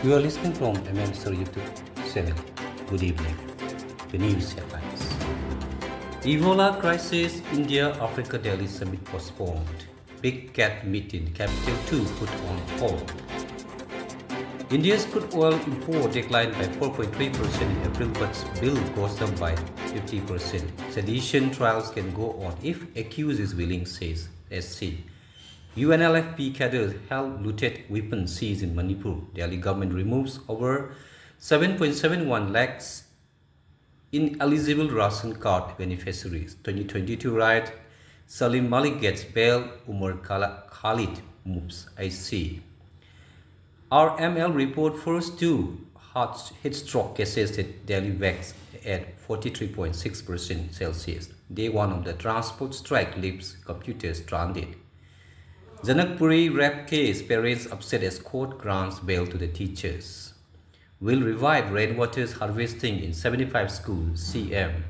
You are listening from MMSR YouTube channel. Good evening. The news headlines. Ebola crisis, India Africa Delhi summit postponed. Big cat meeting, capital 2 put on hold. India's crude oil import declined by 4.3% in April, but bill goes up by 50%. Sedition trials can go on if accused is willing, says SC. UNLFP cadres held looted weapons seized in Manipur. Delhi government removes over 7.71 lakhs ineligible ration card beneficiaries. 2022 riot, Salim Malik gets bail, Umar Khalid moves IC. RML report first two heat stroke cases at Delhi wax at 43.6% Celsius. Day one of the transport strike leaves computers stranded. Janakpuri rap case, parents upset as court grants bail to the teachers. Will revive rainwater harvesting in 75 schools, CM.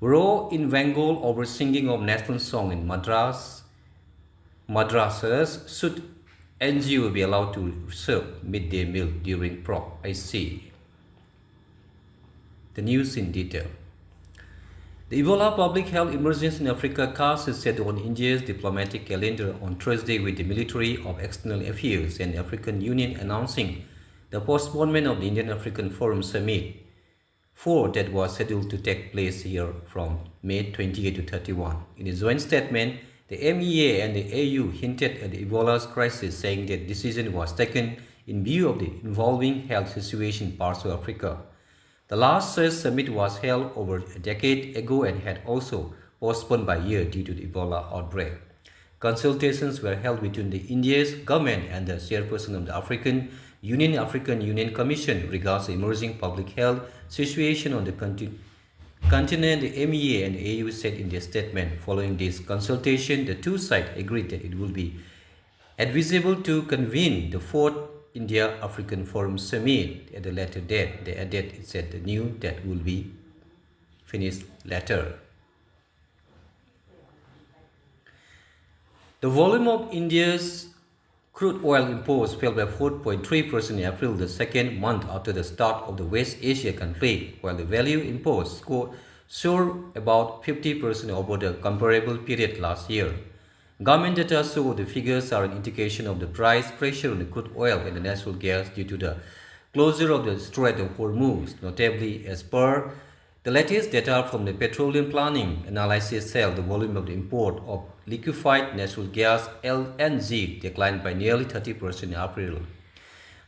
Row in Bengal over singing of national song in madrasas. Should NGO be allowed to serve midday meal during prop? IC. The news in detail. The Ebola public health emergency in Africa cast is set on India's diplomatic calendar on Thursday, with the Military of External Affairs and the African Union announcing the postponement of the Indian-African Forum Summit 4 that was scheduled to take place here from May 28 to 31. In a joint statement, the MEA and the AU hinted at the Ebola's crisis, saying that decision was taken in view of the evolving health situation in parts of Africa. The last such summit was held over a decade ago and had also postponed by a year due to the Ebola outbreak. Consultations were held between the India's government and the chairperson of the African Union Commission regards the emerging public health situation on the continent. The MEA and the AU said in their statement, following this consultation, the two sides agreed that it would be advisable to convene the fourth India-African Forum Summit at a later date. They added it said the new date will be finished later. The volume of India's crude oil imports fell by 4.3% in April, the second month after the start of the West Asia conflict, while the value imports soared about 50% over the comparable period last year. Government data show the figures are an indication of the price pressure on the crude oil and the natural gas due to the closure of the Strait of Hormuz. Notably, as per the latest data from the Petroleum Planning Analysis Cell, the volume of the import of liquefied natural gas (LNG) declined by nearly 30% in April.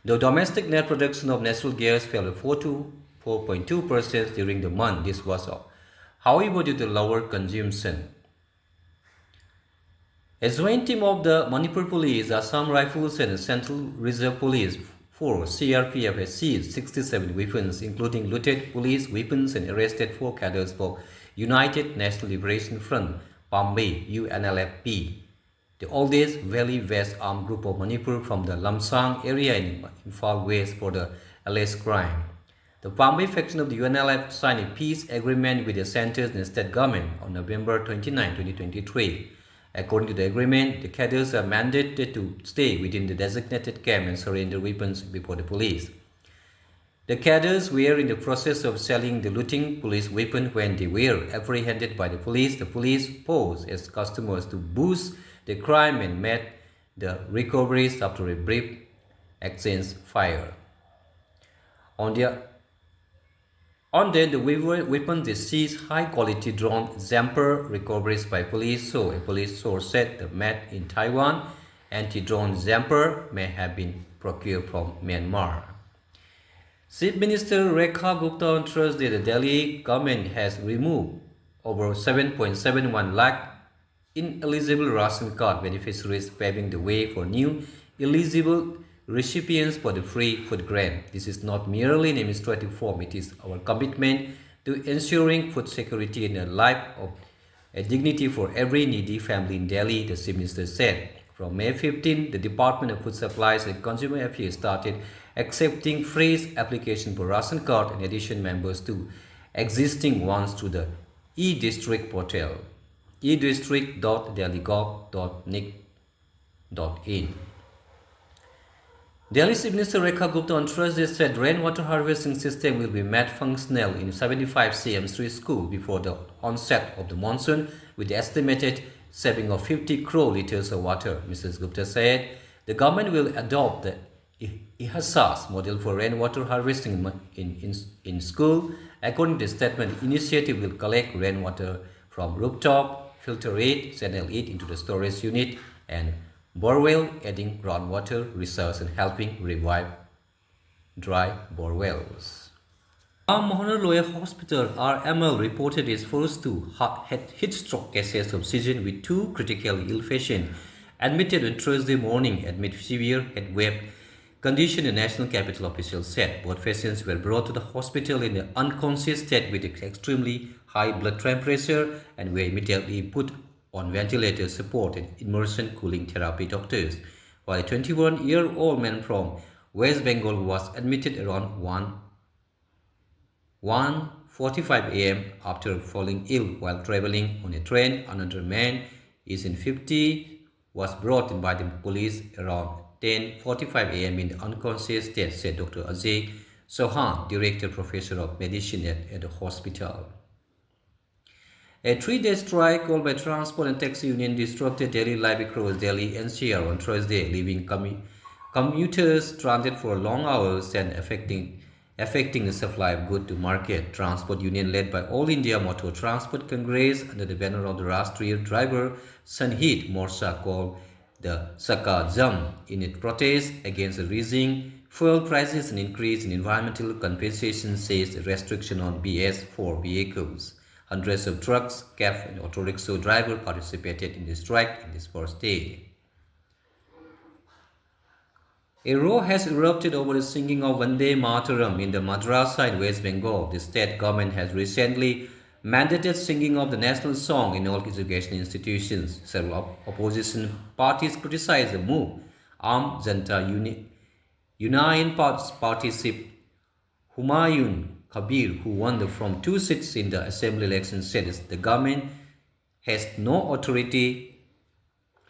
The domestic net production of natural gas fell by 4.2% during the month. This was, however, due to lower consumption. A joint team of the Manipur Police, Assam Rifles and Central Reserve Police Force (CRPF) has seized 67 weapons, including looted police weapons, and arrested 4 cadres for United National Liberation Front (PAMB) UNLFP, the oldest Valley West armed group of Manipur, from the Lamsang area in Imphal West for the alleged crime. The PAMB faction of the UNLF signed a peace agreement with the centers and state government on November 29, 2023. According to the agreement, the cadres are mandated to stay within the designated camp and surrender weapons before the police. The cadres were in the process of selling the looting police weapon when they were apprehended by the police. The police posed as customers to boost the crime and made the recoveries after a brief exchange fire. On then, the weapons they seized high-quality drone Zamper recoveries by police. So a police source said the made in Taiwan anti-drone Zamper may have been procured from Myanmar. Chief Minister Rekha Gupta on Thursday, the Delhi government has removed over 7.71 lakh ineligible ration card beneficiaries, paving the way for new eligible recipients for the free food grant. This is not merely an administrative form, it is our commitment to ensuring food security and a life of a dignity for every needy family in Delhi, the Chief Minister said. From May 15, the Department of Food Supplies and Consumer Affairs started accepting fresh application for ration card in addition members to existing ones through the e-district portal, edistrict.delhigov.nic.in. Delhi Chief Minister Rekha Gupta on Thursday said rainwater harvesting system will be made functional in 75 cm Sri school before the onset of the monsoon with the estimated saving of 50 crore litres of water. Mrs. Gupta said the government will adopt the IHSAS model for rainwater harvesting in school. According to the statement, the initiative will collect rainwater from rooftop, filter it, channel it into the storage unit and borewell, adding groundwater reserves and helping revive dry borewells. Mohanar Loya Hospital, RML, reported its first two heat stroke cases of season with two critically ill patients admitted on Thursday morning amid severe heat wave condition, the national capital officials said. Both patients were brought to the hospital in an unconscious state with extremely high blood temperature and were immediately put on ventilator support and immersion cooling therapy doctors, while a 21-year-old man from West Bengal was admitted around 1:45 a.m. after falling ill while traveling on a train. Another man is in 50 was brought in by the police around 10:45 a.m. in the unconscious state, said Dr. Ajay Sohan, director professor of medicine at the hospital. A 3-day strike called by transport and taxi union disrupted daily life across Delhi NCR on Thursday, leaving commuters stranded for long hours and affecting the supply of goods to market. Transport union led by All India Motor Transport Congress under the banner of the Rashtriya Driver Sanhit Morcha called the Saka Jam in its protest against the rising fuel prices and increase in environmental compensation, says restriction on BS4 vehicles. Hundreds of trucks, cab and auto rickshaw drivers participated in the strike in this first day. A row has erupted over the singing of Vande Mataram in the Madrasa in West Bengal. The state government has recently mandated singing of the national song in all education institutions. Several opposition parties criticized the move. Aam Janta Union Party Chief Humayun Kabir, who won from 2 seats in the assembly election, said the government has no authority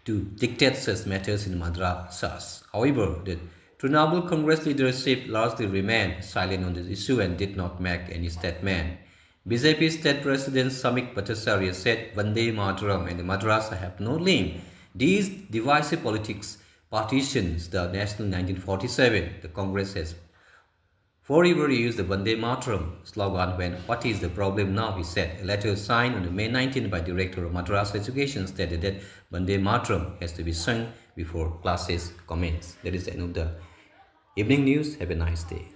to dictate such matters in madrasas. However, the Trinamool Congress leadership largely remained silent on this issue and did not make any statement. BJP State President Samik Bhattacharya said Vande Mataram and the madrasa have no link. These divisive politics partitions the national 1947. The Congress has forever used the Vande Mataram slogan when what is the problem now, he said. A letter signed on May 19 by Director of Madras Education stated that Vande Mataram has to be sung before classes commence. That is the end of the evening news. Have a nice day.